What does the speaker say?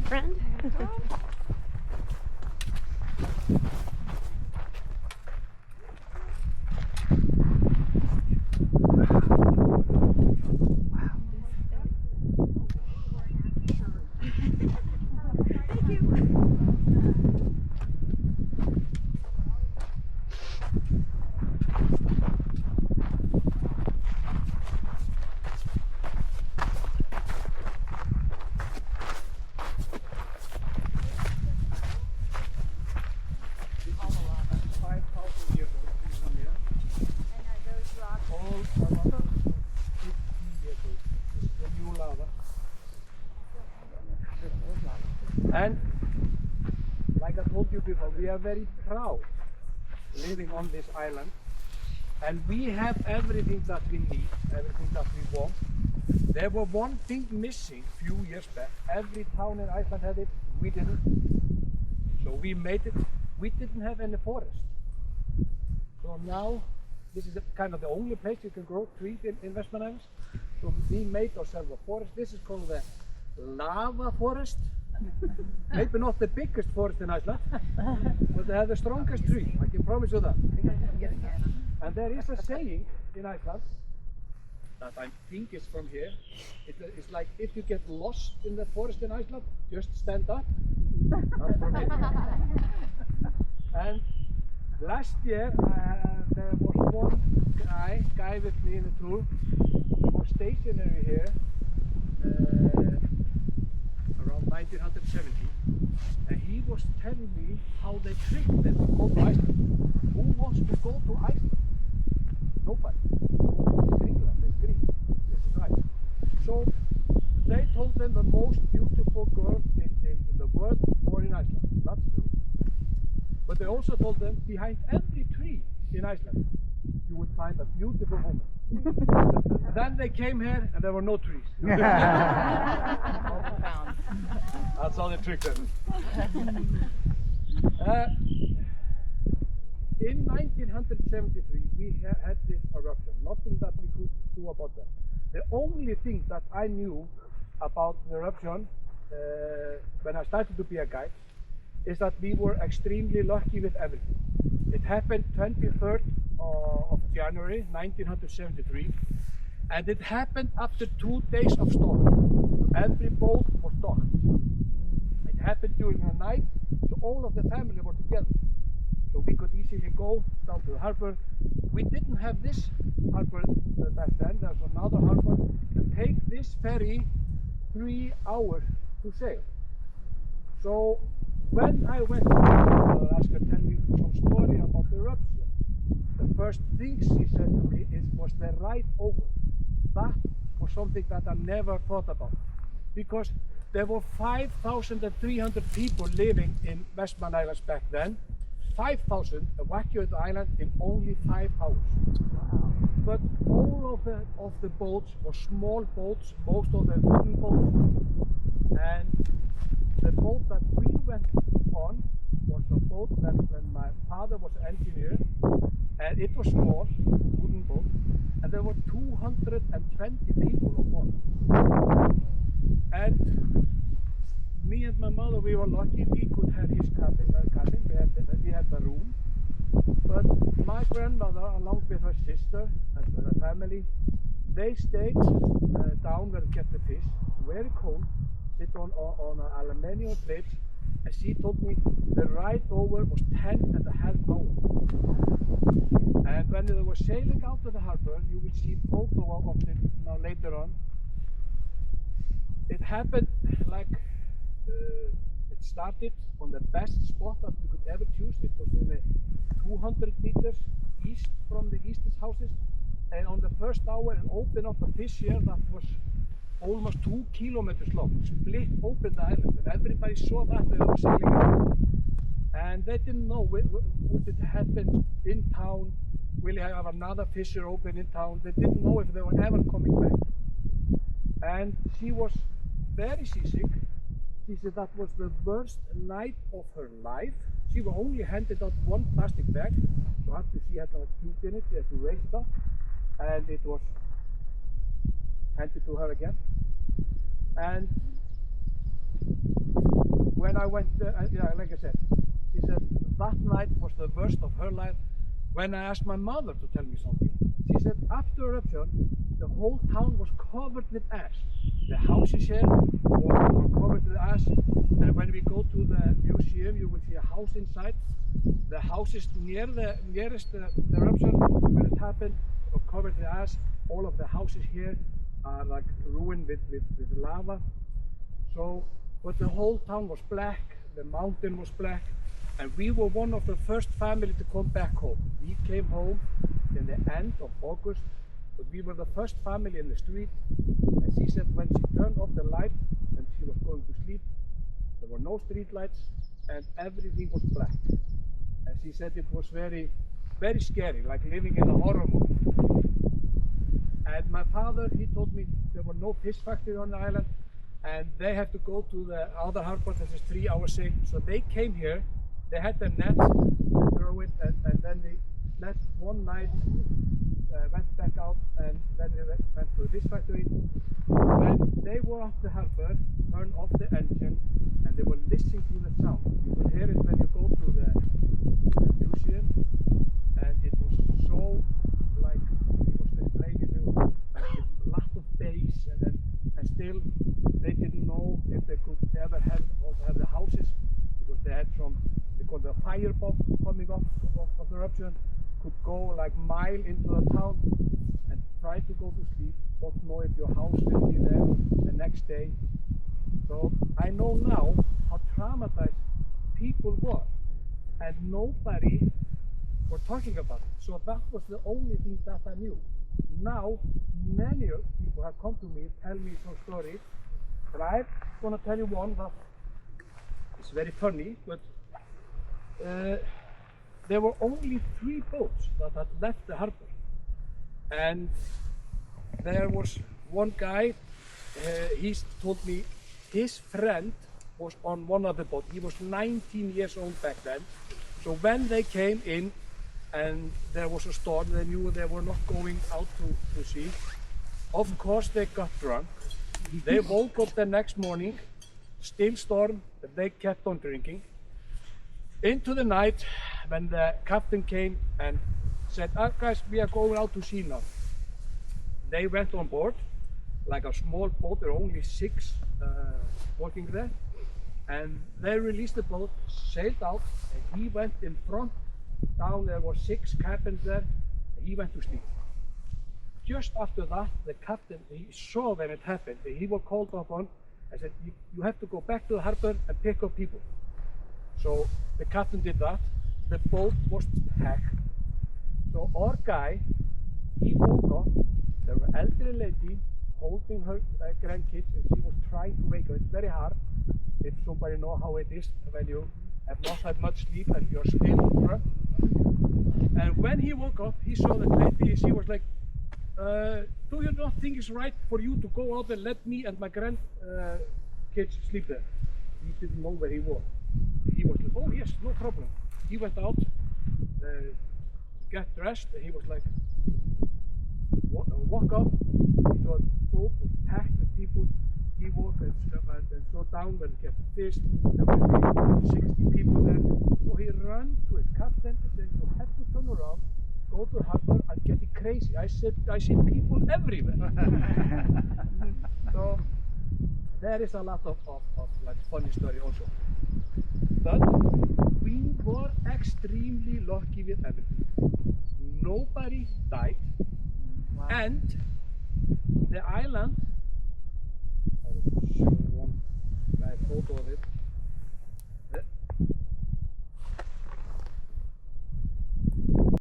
friend. And like I told you before, we are very proud living on this island, and we have everything that we need, everything that we want. There was one thing missing a few years back. Every town in Iceland had it, we didn't. So we made it. We didn't have any forest. So now this is kind of the only place you can grow trees in Westman Islands. So we made ourselves a forest. This is called the lava forest. Maybe not the biggest forest in Iceland, but they have the strongest tree, I can promise you that. And there is a saying in Iceland that I think is from here. It's like, if you get lost in the forest in Iceland, just stand up. That's from it. And last year there was one guy with me in the tour. He was stationary here around 1970, and he was telling me how they tricked them to go to Iceland. Who wants to go to Iceland? Nobody. It's Greenland, it's green. This is nice. So they told them the most beautiful girl in the world or in Iceland. That's true. But they also told them behind every tree in Iceland you would find a beautiful woman. Then they came here and there were no trees. That's how they tricked them. In 1973 we had this eruption. Nothing that we could do about that. The only thing that I knew about the eruption when I started to be a guide is that we were extremely lucky with everything. It happened 23rd of January 1973, and it happened after 2 days of storm. Every boat was docked. It happened during the night, so all of the family were together. So we could easily go down to the harbor. We didn't have this harbor back then, there was another harbor. And take this ferry 3 hours to sail. So when I went to ask her, tell me some story about the eruption, the first thing she said to me was the ride over. That was something that I never thought about, because there were 5,300 people living in Westman Islands back then. 5,000 evacuated the island in only 5 hours. Wow. But all of the boats were small boats, most of them wooden boats, and the boat that we went on was a boat that when my father was an engineer, and it was small, wooden boat, and there were 220 people on board. And me and my mother, we were lucky, we could have his cabin, we had the room. But my grandmother, along with her sister and her family, they stayed down where they kept the fish, very cold, sit on an aluminium plate, and she told me the ride over was 10.5 hours. And when they were sailing out of the harbor, you will see photo of it now later on. It happened like it started on the best spot that we could ever choose. It was in the 200 meters east from the East's houses, and on the first hour it opened up a fissure that was almost 2 kilometers long, split open the island, and everybody saw that when they were sailing out. And they didn't know would it happen in town, will they have another fissure open in town. They didn't know if they were ever coming back. And she was very seasick. She said that was the worst night of her life. She was only handed out one plastic bag, so after she had a tube in it, she had to raise it up, and it was handed to her again. And I went, yeah, like I said, she said that night was the worst of her life. When I asked my mother to tell me something, she said after eruption, the whole town was covered with ash. The houses here were covered with ash, and when we go to the museum, you will see a house inside. The houses nearest the eruption, when it happened, were covered with ash. All of the houses here are like ruined with lava. So, but the whole town was black, the mountain was black, and we were one of the first family to come back home. We came home in the end of August, but we were the first family in the street. And she said when she turned off the light and she was going to sleep, there were no street lights and everything was black. And she said it was very, very scary, like living in a horror movie. And my father, he told me there were no fish factory on the island, and they have to go to the other harbor, this is 3 hours sail. So they came here, they had their net, they throw it, and then they slept one night, went back out, and then they went to the fish factory. When they were off the harbor, turned off the engine, and they were listening to the sound. You will hear it when you go to the museum, and it was so, like he was explaining you, like a lot of bass, and still they didn't know if they could ever also have the houses, because they had they called the fire bomb coming off of the eruption, could go like mile into the town and try to go to sleep, don't know if your house will be there the next day. So I know now how traumatized people were, and nobody were talking about it. So that was the only thing that I knew. Now many people have come to me, tell me some stories, but I'm going to tell you one that is very funny, but there were only 3 boats that had left the harbor, and there was one guy, he told me his friend was on one of the boats. He was 19 years old back then, so when they came in and there was a storm, they knew they were not going out to sea. Of course they got drunk. They woke up the next morning, still storm, but they kept on drinking. Into the night, when the captain came and said, guys, we are going out to sea now. They went on board, like a small boat, there were only 6 working there. And they released the boat, sailed out, and he went in front. Down there were 6 cabins there, and he went to sleep. Just after that, the captain, he saw when it happened, he was called upon and said, you have to go back to the harbor and pick up people. So the captain did that. The boat was packed. So our guy, he woke up, there was an elderly lady holding her grandkids, and she was trying to wake her. It's very hard if somebody knows how it is when you have not had much sleep and you're still drunk. And when he woke up, he saw the lady, she was like, do you not think it's right for you to go out and let me and my grandkids sleep there? He didn't know where he was. He was like, oh yes, no problem. He went out, got dressed, and he was like, walk up. He saw the boat was packed with people. He walked and saw down when he kept fish. There were maybe 60 people there. So he ran to his captain and said, you have to turn around, go to the harbor, I'm getting crazy. I see people everywhere. So there is a lot of like funny story also. But we were extremely lucky with everything. Nobody died. Wow. And the island, I will show one photo of it.